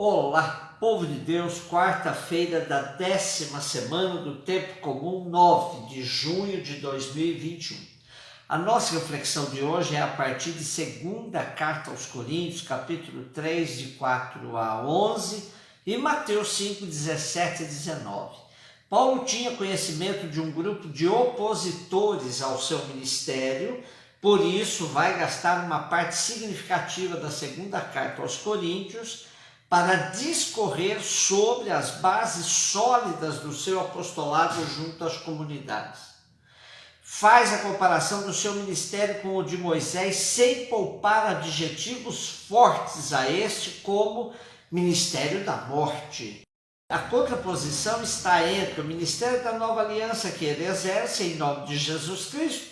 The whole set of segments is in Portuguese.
Olá, povo de Deus, quarta-feira da 10ª semana do Tempo Comum, 9 de junho de 2021. A nossa reflexão de hoje é a partir de 2ª Carta aos Coríntios, capítulo 3, de 4 a 11, e Mateus 5, 17 a 19. Paulo tinha conhecimento de um grupo de opositores ao seu ministério, por isso vai gastar uma parte significativa da 2ª Carta aos Coríntios para discorrer sobre as bases sólidas do seu apostolado junto às comunidades. Faz a comparação do seu ministério com o de Moisés sem poupar adjetivos fortes a este como ministério da morte. A contraposição está entre o ministério da nova aliança que ele exerce em nome de Jesus Cristo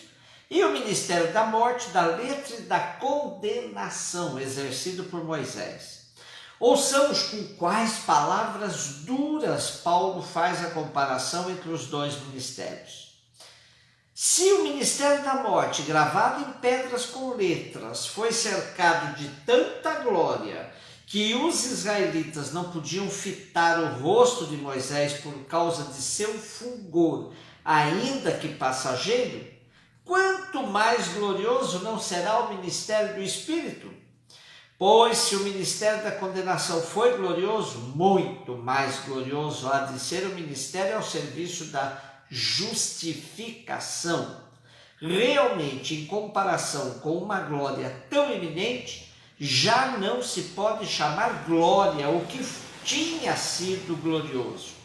e o ministério da morte, da letra e da condenação exercido por Moisés. Ouçamos com quais palavras duras Paulo faz a comparação entre os dois ministérios. Se o ministério da morte, gravado em pedras com letras, foi cercado de tanta glória que os israelitas não podiam fitar o rosto de Moisés por causa de seu fulgor, ainda que passageiro, quanto mais glorioso não será o ministério do Espírito? Pois se o ministério da condenação foi glorioso, muito mais glorioso há de ser o ministério ao serviço da justificação. Realmente, em comparação com uma glória tão eminente, já não se pode chamar glória o que tinha sido glorioso.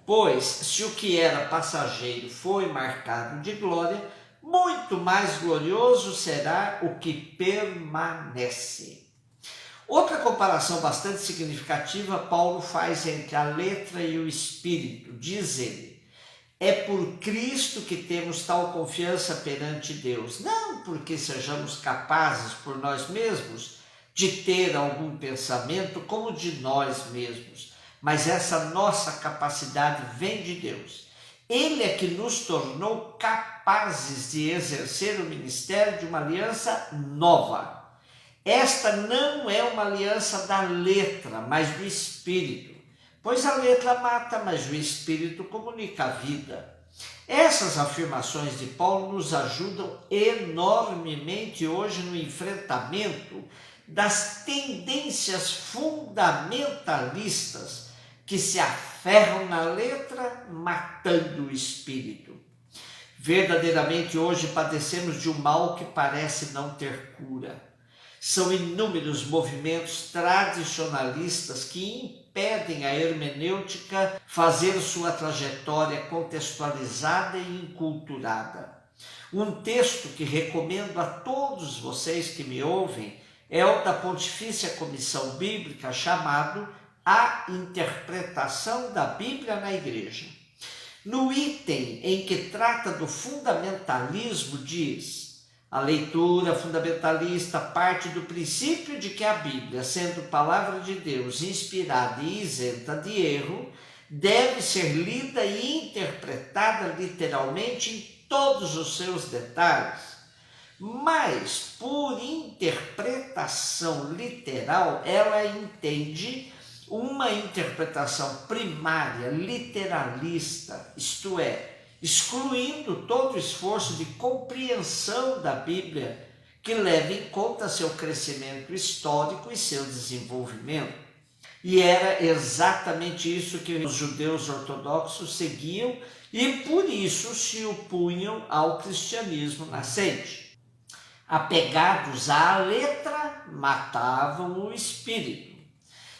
Pois, se o que era passageiro foi marcado de glória, muito mais glorioso será o que permanece. Outra comparação bastante significativa Paulo faz entre a letra e o Espírito. Diz ele: é por Cristo que temos tal confiança perante Deus, não porque sejamos capazes por nós mesmos de ter algum pensamento como de nós mesmos, mas essa nossa capacidade vem de Deus. Ele é que nos tornou capazes de exercer o ministério de uma aliança nova. Esta não é uma aliança da letra, mas do Espírito, pois a letra mata, mas o Espírito comunica a vida. Essas afirmações de Paulo nos ajudam enormemente hoje no enfrentamento das tendências fundamentalistas que se aferram na letra, matando o Espírito. Verdadeiramente hoje padecemos de um mal que parece não ter cura. São inúmeros movimentos tradicionalistas que impedem a hermenêutica fazer sua trajetória contextualizada e enculturada. Um texto que recomendo a todos vocês que me ouvem é o da Pontifícia Comissão Bíblica, chamado A Interpretação da Bíblia na Igreja. No item em que trata do fundamentalismo, diz: a leitura fundamentalista parte do princípio de que a Bíblia, sendo palavra de Deus inspirada e isenta de erro, deve ser lida e interpretada literalmente em todos os seus detalhes. Mas, por interpretação literal, ela entende uma interpretação primária, literalista, isto é, excluindo todo esforço de compreensão da Bíblia que leve em conta seu crescimento histórico e seu desenvolvimento. E era exatamente isso que os judeus ortodoxos seguiam e por isso se opunham ao cristianismo nascente. Apegados à letra, matavam o espírito.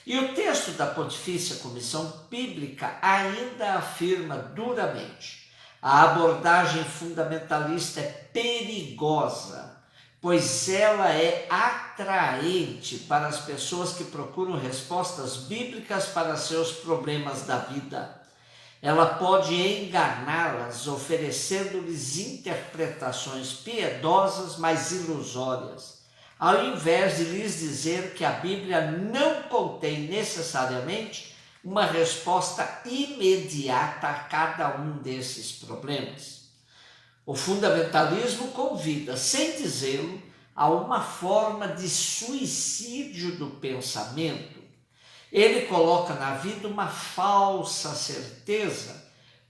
E o texto da Pontifícia Comissão Bíblica ainda afirma duramente: a abordagem fundamentalista é perigosa, pois ela é atraente para as pessoas que procuram respostas bíblicas para seus problemas da vida. Ela pode enganá-las, oferecendo-lhes interpretações piedosas, mas ilusórias, ao invés de lhes dizer que a Bíblia não contém necessariamente uma resposta imediata a cada um desses problemas. O fundamentalismo convida, sem dizê-lo, a uma forma de suicídio do pensamento. Ele coloca na vida uma falsa certeza,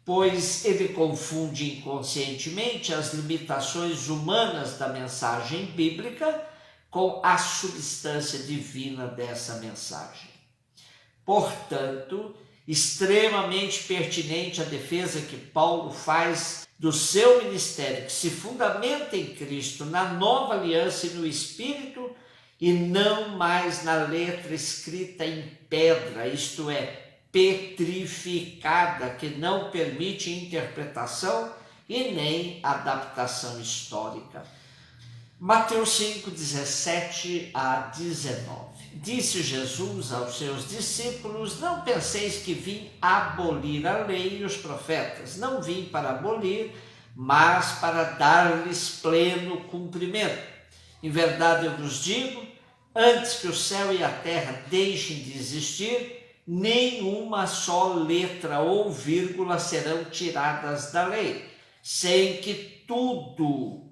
pois ele confunde inconscientemente as limitações humanas da mensagem bíblica com a substância divina dessa mensagem. Portanto, extremamente pertinente a defesa que Paulo faz do seu ministério, que se fundamenta em Cristo, na nova aliança e no Espírito, e não mais na letra escrita em pedra, isto é, petrificada, que não permite interpretação e nem adaptação histórica. Mateus 5, 17 a 19. Disse Jesus aos seus discípulos: não penseis que vim abolir a lei e os profetas. Não vim para abolir, mas para dar-lhes pleno cumprimento. Em verdade eu vos digo, antes que o céu e a terra deixem de existir, nenhuma só letra ou vírgula serão tiradas da lei, sem que tudo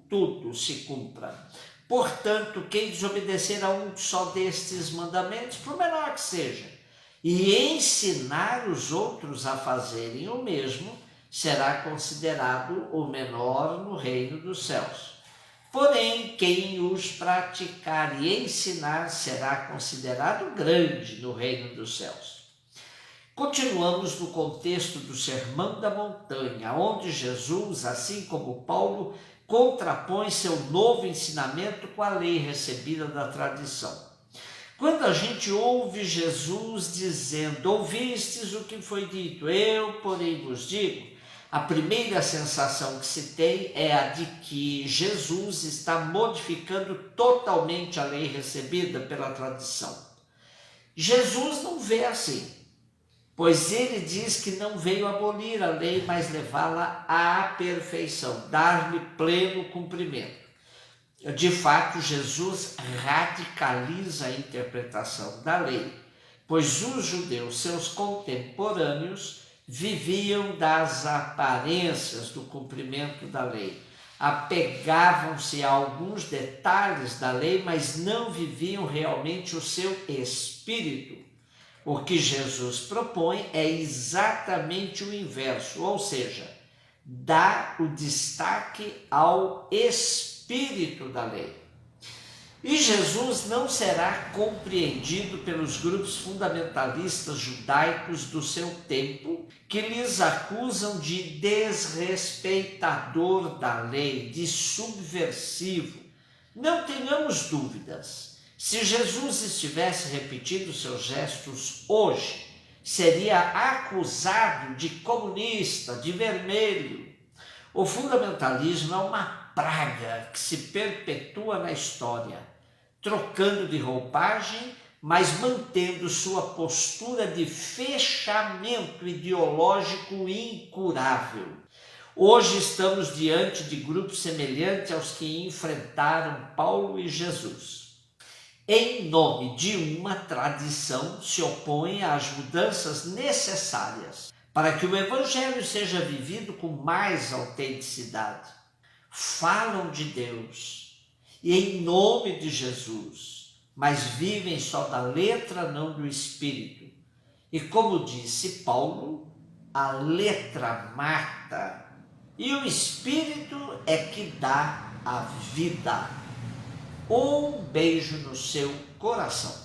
se cumpra. Portanto, quem desobedecer a um só destes mandamentos, por menor que seja, e ensinar os outros a fazerem o mesmo, será considerado o menor no reino dos céus. Porém, quem os praticar e ensinar será considerado grande no reino dos céus. Continuamos no contexto do Sermão da Montanha, onde Jesus, assim como Paulo, contrapõe seu novo ensinamento com a lei recebida da tradição. Quando a gente ouve Jesus dizendo: ouvistes o que foi dito, eu, porém, vos digo, a primeira sensação que se tem é a de que Jesus está modificando totalmente a lei recebida pela tradição. Jesus não vê assim, pois ele diz que não veio abolir a lei, mas levá-la à perfeição, dar-lhe pleno cumprimento. De fato, Jesus radicaliza a interpretação da lei, pois os judeus, seus contemporâneos, viviam das aparências do cumprimento da lei. Apegavam-se a alguns detalhes da lei, mas não viviam realmente o seu espírito. O que Jesus propõe é exatamente o inverso, ou seja, dá o destaque ao espírito da lei. E Jesus não será compreendido pelos grupos fundamentalistas judaicos do seu tempo, que lhes acusam de desrespeitador da lei, de subversivo. Não tenhamos dúvidas. Se Jesus estivesse repetindo seus gestos hoje, seria acusado de comunista, de vermelho. O fundamentalismo é uma praga que se perpetua na história, trocando de roupagem, mas mantendo sua postura de fechamento ideológico incurável. Hoje estamos diante de grupos semelhantes aos que enfrentaram Paulo e Jesus. Em nome de uma tradição, se opõem às mudanças necessárias para que o Evangelho seja vivido com mais autenticidade. Falam de Deus e em nome de Jesus, mas vivem só da letra, não do Espírito. E como disse Paulo, a letra mata e o Espírito é que dá a vida. Um beijo no seu coração.